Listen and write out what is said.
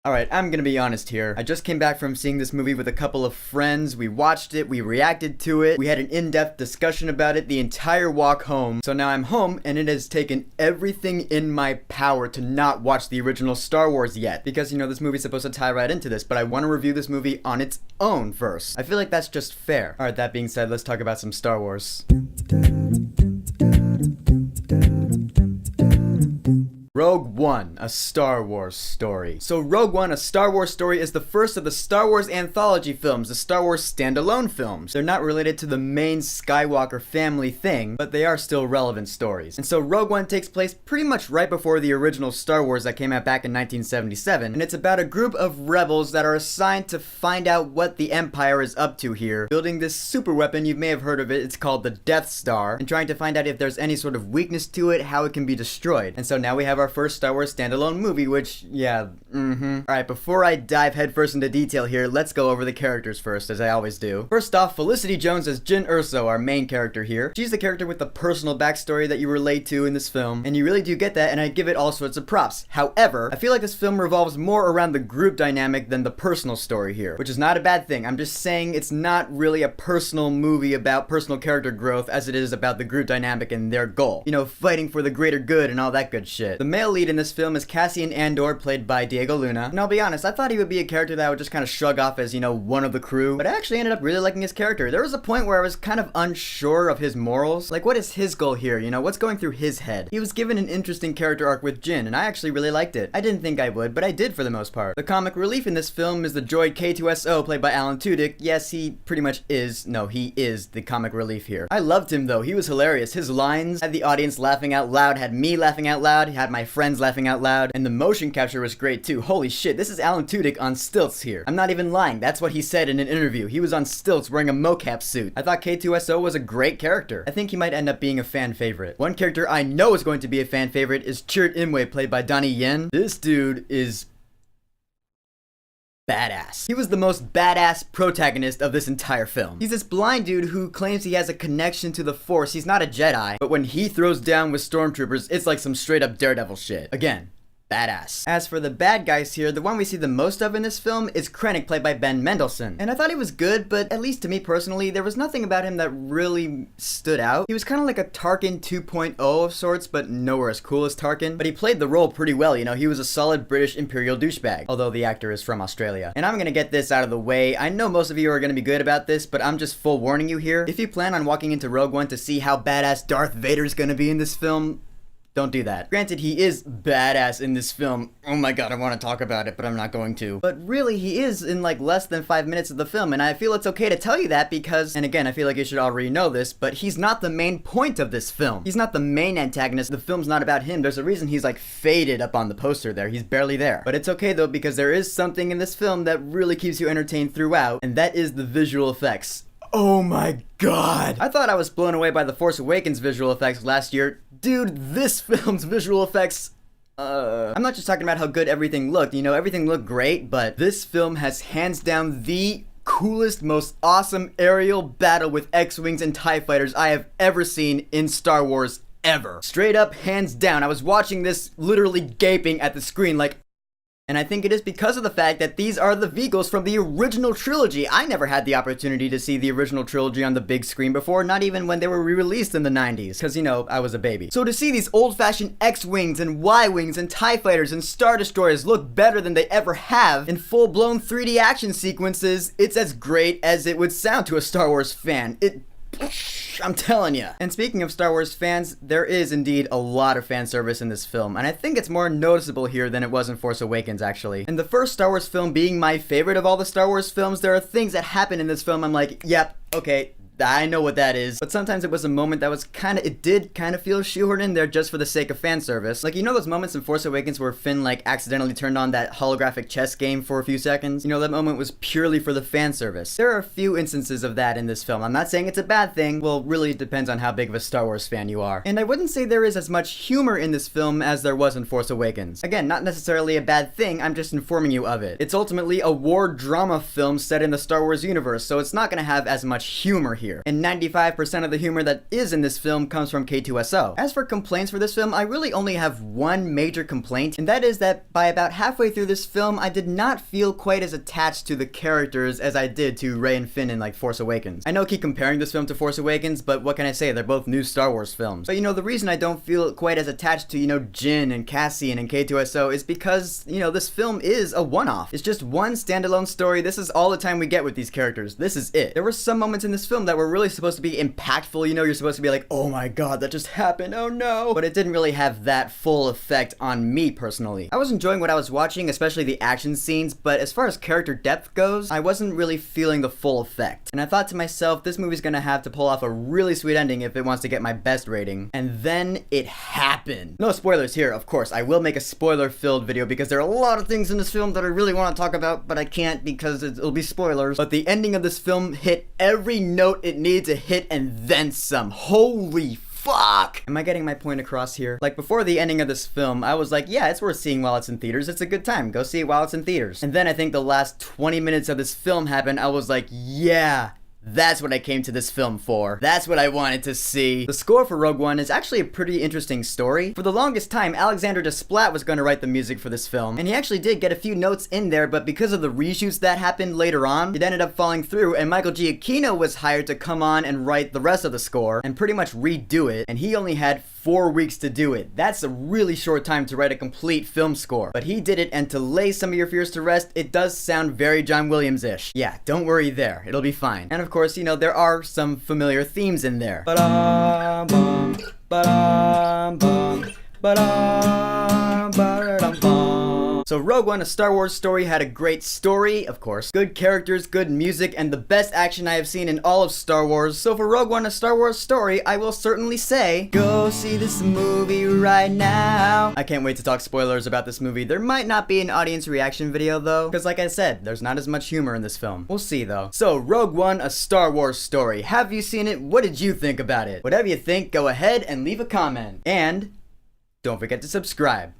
Alright, I'm gonna be honest here. I just came back from seeing this movie with a couple of friends. We watched it, we reacted to it, we had an in-depth discussion about it the entire walk home. So now I'm home, and it has taken everything in my power to not watch the original Star Wars yet. Because, you know, this movie's supposed to tie right into this, but I want to review this movie on its own first. I feel like that's just fair. Alright, that being said, let's talk about some Star Wars. Rogue One, a Star Wars story. So Rogue One, a Star Wars story is the first of the Star Wars Anthology films, the Star Wars standalone films. They're not related to the main Skywalker family thing, but they are still relevant stories. And so Rogue One takes place pretty much right before the original Star Wars that came out back in 1977, and it's about a group of rebels that are assigned to find out what the Empire is up to here, building this super weapon. You may have heard of it, it's called the Death Star, and trying to find out if there's any sort of weakness to it, how it can be destroyed. And so now we have our first Star Wars standalone movie, which, yeah, Alright, before I dive headfirst into detail here, let's go over the characters first, as I always do. First off, Felicity Jones as Jyn Erso, our main character here. She's the character with the personal backstory that you relate to in this film, and you really do get that, and I give it all sorts of props. However, I feel like this film revolves more around the group dynamic than the personal story here, which is not a bad thing. I'm just saying it's not really a personal movie about personal character growth as it is about the group dynamic and their goal. You know, fighting for the greater good and all that good shit. The male lead in this film is Cassian Andor, played by Diego Luna, and I'll be honest, I thought he would be a character that I would just kind of shrug off as, you know, one of the crew, but I actually ended up really liking his character. There was a point where I was kind of unsure of his morals. Like, what is his goal here, you know, what's going through his head? He was given an interesting character arc with Jyn, and I actually really liked it. I didn't think I would, but I did for the most part. The comic relief in this film is the droid K2SO, played by Alan Tudyk. Yes, he pretty much is, no, he is the comic relief here. I loved him though, he was hilarious. His lines had the audience laughing out loud, had me laughing out loud, had my friends laughing out loud, and the motion capture was great too. Holy shit, this is Alan Tudyk on stilts here. I'm not even lying, that's what he said in an interview. He was on stilts wearing a mocap suit. I thought K2SO was a great character. I think he might end up being a fan favorite. One character I know is going to be a fan favorite is Chirrut Imwe, played by Donnie Yen. This dude is badass. He was the most badass protagonist of this entire film. He's this blind dude who claims he has a connection to the Force. He's not a Jedi, but when he throws down with stormtroopers, it's like some straight up Daredevil shit. Again, badass. As for the bad guys here, the one we see the most of in this film is Krennic, played by Ben Mendelsohn. And I thought he was good, but at least to me personally, there was nothing about him that really stood out. He was kind of like a Tarkin 2.0 of sorts, but nowhere as cool as Tarkin. But he played the role pretty well, you know, he was a solid British Imperial douchebag, although the actor is from Australia. And I'm gonna get this out of the way. I know most of you are gonna be good about this, but I'm just full warning you here. If you plan on walking into Rogue One to see how badass Darth Vader's gonna be in this film, don't do that. Granted, he is badass in this film. Oh my god, I want to talk about it, but I'm not going to. But really, he is in like less than 5 minutes of the film, and I feel it's okay to tell you that because, and again, I feel like you should already know this, but he's not the main point of this film. He's not the main antagonist. The film's not about him. There's a reason he's like faded up on the poster there. He's barely there. But it's okay though, because there is something in this film that really keeps you entertained throughout, and that is the visual effects. Oh my god! I thought I was blown away by The Force Awakens visual effects last year. Dude, this film's visual effects, I'm not just talking about how good everything looked, you know, everything looked great, but this film has hands down the coolest, most awesome aerial battle with X-Wings and TIE Fighters I have ever seen in Star Wars ever. Straight up, hands down. I was watching this literally gaping at the screen like, and I think it is because of the fact that these are the vehicles from the original trilogy. I never had the opportunity to see the original trilogy on the big screen before, not even when they were re-released in the 90s, because, you know, I was a baby. So to see these old-fashioned X-Wings and Y-Wings and TIE Fighters and Star Destroyers look better than they ever have in full-blown 3D action sequences, it's as great as it would sound to a Star Wars fan. I'm telling ya. And speaking of Star Wars fans, there is indeed a lot of fan service in this film, and I think it's more noticeable here than it was in Force Awakens, actually. In the first Star Wars film being my favorite of all the Star Wars films, there are things that happen in this film I'm like, yep, okay, I know what that is. But sometimes it was a moment that was it did kind of feel shoehorned in there just for the sake of fan service. Like, you know those moments in Force Awakens where Finn, like, accidentally turned on that holographic chess game for a few seconds? You know, that moment was purely for the fan service. There are a few instances of that in this film. I'm not saying it's a bad thing. Well, really it depends on how big of a Star Wars fan you are. And I wouldn't say there is as much humor in this film as there was in Force Awakens. Again, not necessarily a bad thing, I'm just informing you of it. It's ultimately a war drama film set in the Star Wars universe, so it's not gonna have as much humor here. here. And 95% of the humor that is in this film comes from K2SO. As for complaints for this film, I really only have one major complaint, and that is that by about halfway through this film, I did not feel quite as attached to the characters as I did to Rey and Finn in like Force Awakens. I know I keep comparing this film to Force Awakens, but what can I say? They're both new Star Wars films. But the reason I don't feel quite as attached to, Jin and Cassian and K2SO is because, this film is a one-off. It's just one standalone story. This is all the time we get with these characters. This is it. There were some moments in this film that were really supposed to be impactful. You're supposed to be like, oh my god, that just happened. Oh no. But it didn't really have that full effect on me personally. I was enjoying what I was watching, especially the action scenes, but as far as character depth goes, I wasn't really feeling the full effect. And I thought to myself, this movie's gonna have to pull off a really sweet ending if it wants to get my best rating. And then it happened. No spoilers here, of course. I will make a spoiler-filled video because there are a lot of things in this film that I really want to talk about, but I can't because it'll be spoilers. But the ending of this film hit every note it needed to hit and then some. Holy fuck! Am I getting my point across here? Like, before the ending of this film, I was like, yeah, it's worth seeing while it's in theaters. It's a good time. Go see it while it's in theaters. And then I think the last 20 minutes of this film happened. I was like, yeah, that's what I came to this film for. That's what I wanted to see. The score for Rogue One is actually a pretty interesting story. For the longest time, Alexander Desplat was going to write the music for this film, and he actually did get a few notes in there, but because of the reshoots that happened later on, it ended up falling through, and Michael Giacchino was hired to come on and write the rest of the score, and pretty much redo it, and he only had 4 weeks to do it. That's a really short time to write a complete film score. But he did it, and to lay some of your fears to rest, it does sound very John Williams-ish. Yeah, don't worry there. It'll be fine. And of course, there are some familiar themes in there. Ba-dum-bum, ba-dum-bum, ba-dum, ba-dum-bum. So Rogue One, A Star Wars Story had a great story, of course, good characters, good music, and the best action I have seen in all of Star Wars. So for Rogue One, A Star Wars Story, I will certainly say, go see this movie right now. I can't wait to talk spoilers about this movie. There might not be an audience reaction video though, because like I said, there's not as much humor in this film. We'll see though. So Rogue One, A Star Wars Story. Have you seen it? What did you think about it? Whatever you think, go ahead and leave a comment. And don't forget to subscribe.